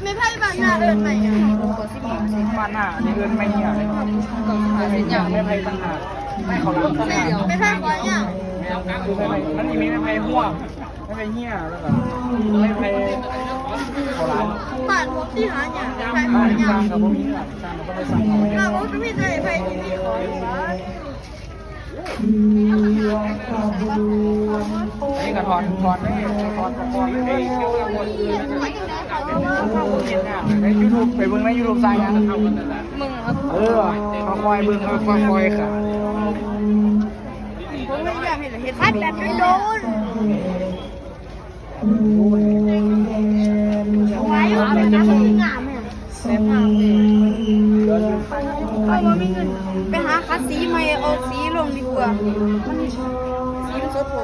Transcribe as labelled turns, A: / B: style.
A: ไม่ไพ่บ้านหน้าเอิญใหม่อ่ะตัวสิบหกสิ
B: บ้านหน้าอันนี้เอินไม่เหี้ยเลย
A: ก็หาสิอย่าง
B: ไม่ไพ่ตั้งหาไม่เขาหลังตั้งหา
A: ไม่ไพ่ก้อนอย่าง
B: มันมีไม่ไพ่ห่วงไม่ไพ่เหี้ยแล้วก็ไม่ไพ่เขาหลัง
A: บ้านผมที่หาอย่างไพ่
B: บ้า
A: ก้อน นอย่า
B: สร้าง งกับพวกนี้แหละสร้างกับพวกนี้สร้างเอาไว้
A: เราก็ไม่ได้ไพ่ที่มีของบ้าน
B: อันนี้ก็ถอนได้ถอนประกอบได้เชื่อว่าคนอื่นในยูทูบไปเบิ่งในยูทูบสร้างงานเข้ากันนั่นแหละ
A: มึงครับ
B: เขาคอยเบิ่งเขาคอยค่ะ
A: ผมไม่อยากเห็นเห็นพัดแบบไม่โดนไว้แบบนั้นมันงามไหมแซ่บมากเลยเราไม่มีเงินไปหาคัดสีใหม่เอาสีลงดีกว่ามันสีมันสดโผล่